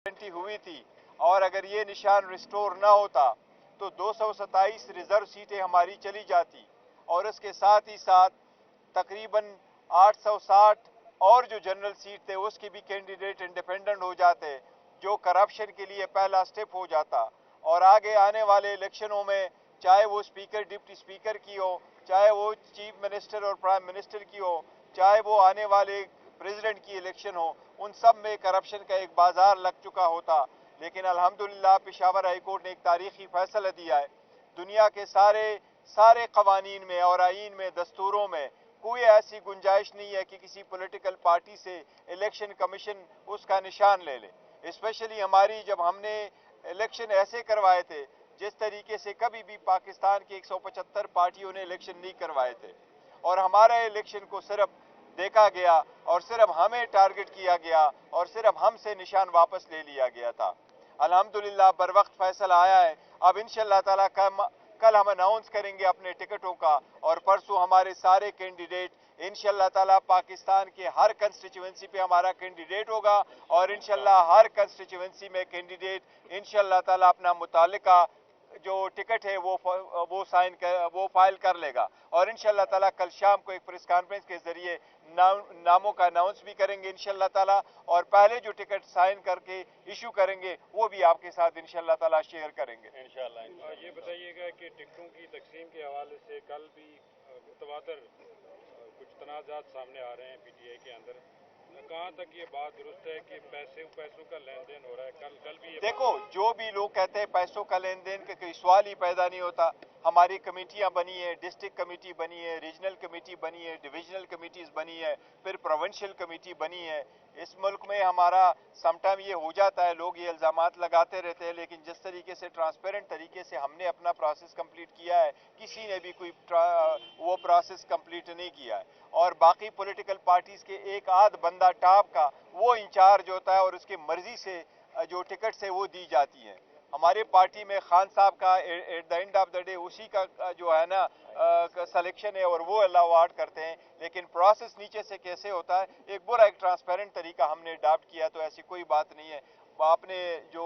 हुई थी, और अगर ये निशान रिस्टोर ना होता तो 227 रिजर्व सीटें हमारी चली जाती, और इसके साथ ही साथ तकरीबन 860 और जो जनरल सीट थे उसके भी कैंडिडेट इंडिपेंडेंट हो जाते, जो करप्शन के लिए पहला स्टेप हो जाता। और आगे आने वाले इलेक्शनों में चाहे वो स्पीकर डिप्टी स्पीकर की हो, चाहे वो चीफ मिनिस्टर और प्राइम मिनिस्टर की हो, चाहे वो आने वाले प्रेसिडेंट की इलेक्शन हो, उन सब में करप्शन का एक बाजार लग चुका होता। लेकिन अल्हम्दुलिल्लाह पेशावर हाई कोर्ट ने एक तारीखी फैसला दिया है। दुनिया के सारे कवानीन में और आईन में, दस्तूरों में कोई ऐसी गुंजाइश नहीं है कि किसी पॉलिटिकल पार्टी से इलेक्शन कमीशन उसका निशान ले ले। स्पेशली हमारी, जब हमने इलेक्शन ऐसे करवाए थे जिस तरीके से कभी भी पाकिस्तान की 175 पार्टियों ने इलेक्शन नहीं करवाए थे, और हमारे इलेक्शन को सिर्फ देखा गया और सिर्फ हमें टारगेट किया गया और सिर्फ हमसे निशान वापस ले लिया गया था। अल्हम्दुलिल्लाह बर वक्त फैसला आया है। अब इंशाअल्लाह ताला कल हम अनाउंस करेंगे अपने टिकटों का, और परसों हमारे सारे कैंडिडेट इंशाअल्लाह ताला पाकिस्तान के हर कंस्टिट्यूएंसी पे हमारा कैंडिडेट होगा, और इंशाअल्लाह हर कंस्टिट्यूएंसी में कैंडिडेट इंशाअल्लाह ताला अपना मुतालिका जो टिकट है वो फाइल कर लेगा। और इंशाअल्लाह ताला कल शाम को एक प्रेस कॉन्फ्रेंस के जरिए नामों का अनाउंस भी करेंगे इंशाअल्लाह ताला, और पहले जो टिकट साइन करके इशू करेंगे वो भी आपके साथ इंशाअल्लाह ताला शेयर करेंगे इंशाअल्लाह। ये बताइएगा कि टिकटों की तकसीम के हवाले से कल भी मुतवातर कुछ तनाज़ात सामने आ रहे हैं पीटीआई के अंदर, कहाँ तक ये बात दुरुस्त है कि पैसों का लेन देन हो रहा है? कल भी देखो, जो भी लोग कहते हैं पैसों का लेन देन का कोई सवाल ही पैदा नहीं होता। हमारी कमेटियां बनी है, डिस्ट्रिक्ट कमेटी बनी है, रीजनल कमेटी बनी है, डिविजनल कमेटीज बनी है, फिर प्रोविंशियल कमेटी बनी है। इस मुल्क में हमारा समटाइम ये हो जाता है, लोग ये इल्जामात लगाते रहते हैं, लेकिन जिस तरीके से ट्रांसपेरेंट तरीके से हमने अपना प्रोसेस कंप्लीट किया है, किसी ने भी कोई वो प्रोसेस कंप्लीट नहीं किया है। और बाकी पॉलिटिकल पार्टीज के एक आध बंदा टॉप का वो इंचार्ज होता है और उसकी मर्जी से जो टिकट्स है वो दी जाती हैं। हमारे पार्टी में खान साहब का at the end of the day उसी का जो है ना सिलेक्शन है, और वो अवार्ड करते हैं। लेकिन प्रोसेस नीचे से कैसे होता है, एक बुरा एक ट्रांसपेरेंट तरीका हमने अडॉप्ट किया, तो ऐसी कोई बात नहीं है। आपने जो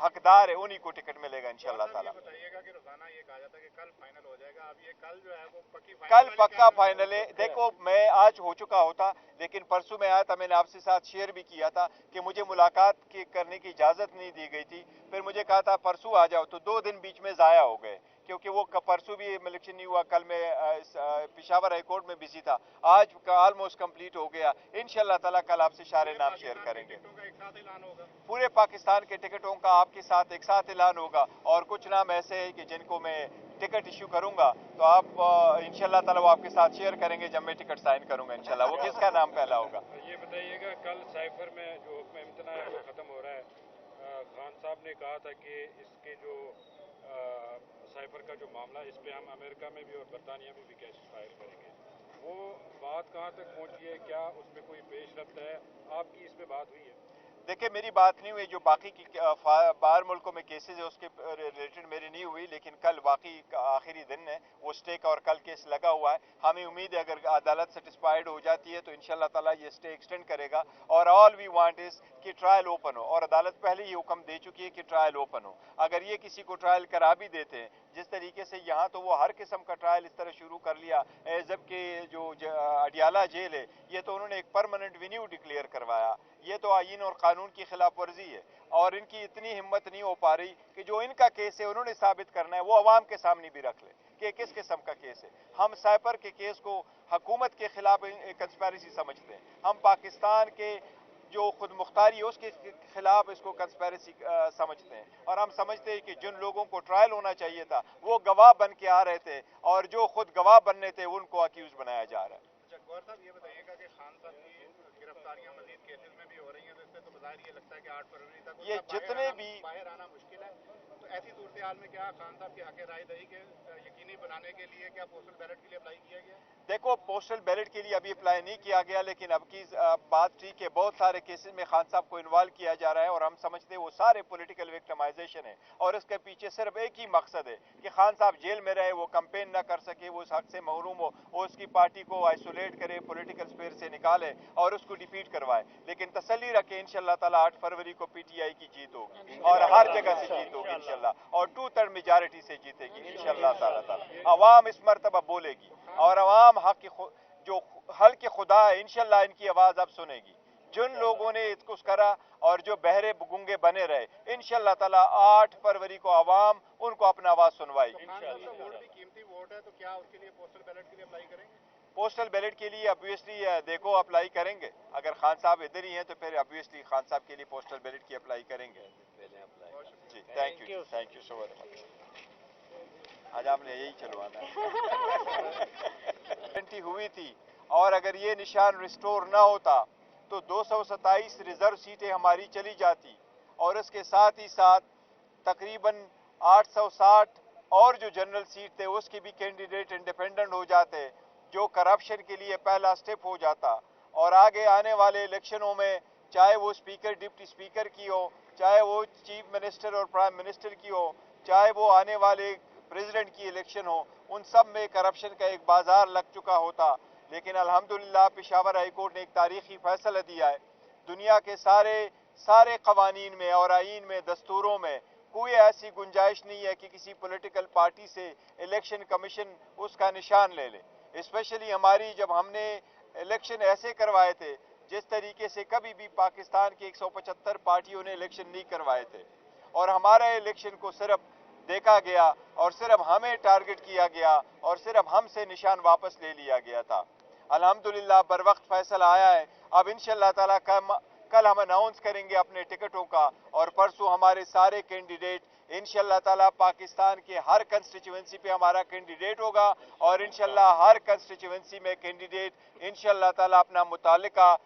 हकदार है उन्हीं को टिकट मिलेगा इंशाअल्लाह ताला। बताइएगा कि रोजाना ये कहा जाता है कि कल फाइनल हो जाएगा, अब ये कल जो है वो कल पक्का फाइनल है। देखो, मैं आज हो चुका होता, लेकिन परसों में आया था, मैंने आपसे साथ शेयर भी किया था कि मुझे मुलाकात करने की इजाज़त नहीं दी गई थी। फिर मुझे कहा था परसों आ जाओ, तो 2 दिन बीच में ज़ाया हो गए, क्योंकि वो परसों भी इलेक्शन नहीं हुआ। कल मैं पेशावर हाई कोर्ट में बिजी था, आज का ऑलमोस्ट कंप्लीट हो गया। इंशाअल्लाह ताला कल आपसे सारे नाम शेयर करेंगे। पूरे पाकिस्तान के टिकटों का आपके साथ एक साथ ऐलान होगा, और कुछ नाम ऐसे हैं कि जिनको मैं टिकट इशू करूंगा तो आप इंशाल्लाह ताला वो आपके साथ शेयर करेंगे जब मैं टिकट साइन करूंगा इंशाल्लाह, वो किसका नाम पहला होगा। ये बताइएगा, कल साइफर में जो हुक्म इम्तना है वो ख़त्म हो रहा है। खान साहब ने कहा था कि इसके जो साइफर का जो मामला, इस पर हम अमेरिका में भी और बरतानिया में भी केस फाइल करेंगे। वो बात कहाँ तक पहुँची है? क्या उसमें कोई पेशरफ्त है? आपकी इस पर बात हुई है? देखिए, मेरी बात नहीं हुई, जो बाकी की बाहर मुल्कों में केसेस है उसके रिलेटेड मेरी नहीं हुई, लेकिन कल बाकी का आखिरी दिन है, वो स्टे का और कल केस लगा हुआ है। हमें उम्मीद है अगर अदालत सेटिस्फाइड हो जाती है तो इंशाल्लाह ताला ये स्टे एक्सटेंड करेगा, और ऑल वी वांट इज कि ट्रायल ओपन हो, और अदालत पहले ही हुक्म दे चुकी है कि ट्रायल ओपन हो। अगर ये किसी को ट्रायल करा भी देते हैं, जिस तरीके से यहाँ तो वो हर किस्म का ट्रायल इस तरह शुरू कर लिया, जबकि जो अडियाला जेल है ये तो उन्होंने एक परमानेंट वेन्यू डिक्लेयर करवाया। ये तो आईन और कानून की खिलाफ वर्जी है, और इनकी इतनी हिम्मत नहीं हो पा रही कि जो इनका केस है उन्होंने साबित करना है वो अवाम के सामने भी रख ले कि किस किस्म का केस है। हम साइपर के केस को हुकूमत के खिलाफ कंस्पेरेसी समझते हैं, हम पाकिस्तान के जो खुद मुख्तारी है उसके खिलाफ इसको कंस्पेरेसी समझते हैं, और हम समझते हैं कि जिन लोगों को ट्रायल होना चाहिए था वो गवाह बन के आ रहे थे, और जो खुद गवाह बनने थे उनको अक्यूज बनाया जा रहा है। गौर साहब, ये बताइएगा कि खान साहब की गिरफ्तारियां मजीद केसेस में भी हो रही हैं, तो इससे तो बाहर ये लगता है कि 8 फरवरी तक ये जितने भी बाहर आना मुश्किल है। तो ऐसी सूरत हाल में क्या खान साहब की हक राय दही के यकीनी बनाने के लिए क्या पोस्टल बैलेट के लिए अप्लाई किया गया? देखो, पोस्टल बैलेट के लिए अभी अप्लाई नहीं किया गया, लेकिन अब की बात ठीक है, बहुत सारे केसेस में खान साहब को इन्वॉल्व किया जा रहा है और हम समझते हैं वो सारे पॉलिटिकल विक्टिमाइजेशन है और इसके पीछे सिर्फ एक ही मकसद है कि खान साहब जेल में रहे, वो कैंपेन ना कर सके, वो उस हक से महरूम हो, वो उसकी पार्टी को आइसोलेट करे, पॉलिटिकल स्फीयर से निकाले और उसको डिफीट करवाए। लेकिन तसल्ली रखे, इंशाल्लाह ताला 8 फरवरी को पीटीआई की जीत होगी और हर जगह से जीत होगी इंशाल्लाह, और 2/3 मेजॉरिटी से जीतेगी इंशाल्लाह ताला। अवाम इस मरतबा बोलेगी और अवाम हक की जो हल के खुदा है, इंशाल्लाह इनकी आवाज अब सुनेगी। जिन लोगों ने इसको करा और जो बहरे गूंगे बने रहे, इंशाल्लाह ताला 8 फरवरी को अवाम उनको अपना आवाज सुनवाएगी। वोट भी कीमती वोट है, तो क्या उसके लिए पोस्टल बैलेट के लिए अप्लाई करेंगे? पोस्टल बैलेट के लिए ऑब्वियसली देखो अप्लाई करेंगे, अगर खान साहब इधर ही हैं तो फिर ऑब्वियसली खान साहब के लिए पोस्टल बैलेट की अप्लाई करेंगे। जी, थैंक यू सो मच। आज आपने यही चलवाना है। हुई थी और अगर ये निशान रिस्टोर ना होता तो 227 रिजर्व सीटें हमारी चली जाती और इसके साथ ही साथ तकरीबन 860 और जो जनरल सीट थे उसके भी कैंडिडेट इंडिपेंडेंट हो जाते, जो करप्शन के लिए पहला स्टेप हो जाता। और आगे आने वाले इलेक्शनों में चाहे वो स्पीकर डिप्टी स्पीकर की हो, चाहे वो चीफ मिनिस्टर और प्राइम मिनिस्टर की हो, चाहे वो आने वाले प्रेसिडेंट की इलेक्शन हो, उन सब में करप्शन का एक बाजार लग चुका होता। लेकिन अल्हम्दुलिल्लाह पेशावर हाई कोर्ट ने एक तारीखी फैसला दिया है। दुनिया के सारे कवानीन में और आईन में, दस्तूरों में कोई ऐसी गुंजाइश नहीं है कि किसी पॉलिटिकल पार्टी से इलेक्शन कमीशन उसका निशान ले ले। स्पेशली हमारी, जब हमने इलेक्शन ऐसे करवाए थे जिस तरीके से कभी भी पाकिस्तान की 175 पार्टियों ने इलेक्शन नहीं करवाए थे, और हमारे इलेक्शन को सिर्फ देखा गया और सिर्फ हमें टारगेट किया गया और सिर्फ हमसे निशान वापस ले लिया गया था। अल्हम्दुलिल्लाह बर वक्त फैसला आया है। अब इंशाल्लाह ताला कल हम अनाउंस करेंगे अपने टिकटों का और परसों हमारे सारे कैंडिडेट इंशाल्लाह ताला पाकिस्तान के हर कंस्टिट्यूएंसी पे हमारा कैंडिडेट होगा और इंशाल्लाह हर कंस्टिट्यूएंसी में कैंडिडेट इंशाल्लाह ताला अपना मुतालिका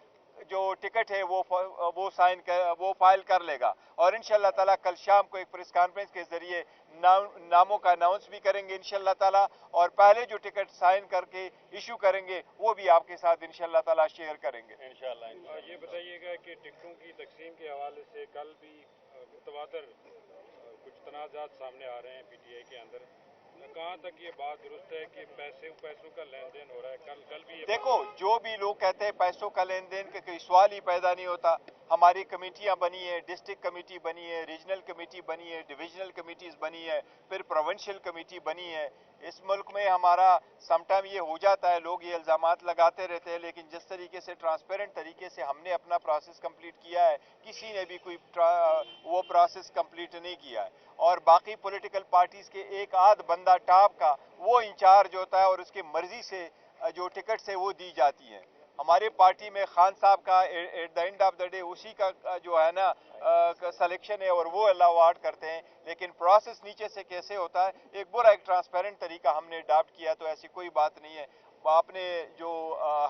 जो टिकट है वो फाइल कर लेगा और इंशाल्लाह ताला कल शाम को एक प्रेस कॉन्फ्रेंस के जरिए नामों का अनाउंस भी करेंगे इंशाल्लाह ताला, और पहले जो टिकट साइन करके इशू करेंगे वो भी आपके साथ इंशाल्लाह ताला शेयर करेंगे इंशाल्लाह। ये बताइएगा कि टिकटों की तकसीम के हवाले से कल भी मुतवातर कुछ तनाज़ात सामने आ रहे हैं पीटीआई के अंदर, कहाँ तक ये बात दुरुस्त है कि पैसों का लेन देन हो रहा है? कल भी देखो, जो भी लोग कहते हैं पैसों का लेन देन का कोई सवाल ही पैदा नहीं होता। हमारी कमेटियां बनी है, डिस्ट्रिक्ट कमेटी बनी है, रीजनल कमेटी बनी है, डिविजनल कमेटीज बनी है, फिर प्रोविंशियल कमेटी बनी है। इस मुल्क में हमारा समटाइम ये हो जाता है, लोग ये इल्जामात लगाते रहते हैं, लेकिन जिस तरीके से ट्रांसपेरेंट तरीके से हमने अपना प्रोसेस कंप्लीट किया है, किसी ने भी कोई वो प्रोसेस कंप्लीट नहीं किया है। और बाकी पॉलिटिकल पार्टीज के एक आध बंदा टॉप का वो इंचार्ज होता है और उसकी मर्जी से जो टिकट है वो दी जाती है। हमारे पार्टी में खान साहब का at the end of the day उसी का जो है ना सिलेक्शन है और वो अवार्ड करते हैं, लेकिन प्रोसेस नीचे से कैसे होता है एक बुरा एक ट्रांसपेरेंट तरीका हमने अडॉप्ट किया, तो ऐसी कोई बात नहीं है। अपने जो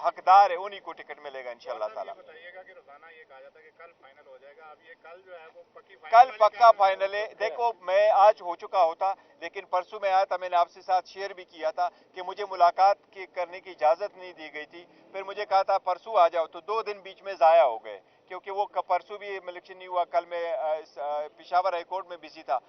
हकदार है उन्हीं को टिकट मिलेगा इंशाल्लाह ताला। बताइएगा कि रोजाना ये कहा जाता है कि कल फाइनल हो जाएगा, अब ये कल जो है वो कल पक्का फाइनल है। देखो, मैं आज हो चुका होता, लेकिन परसों में आया था, मैंने आपसे साथ शेयर भी किया था कि मुझे मुलाकात करने की इजाजत नहीं दी गई थी। फिर मुझे कहा था परसों आ जाओ, तो 2 दिन बीच में जाया हो गए क्योंकि वो परसों भी इलेक्शन नहीं हुआ, कल मैं पेशावर हाई कोर्ट में बिजी था।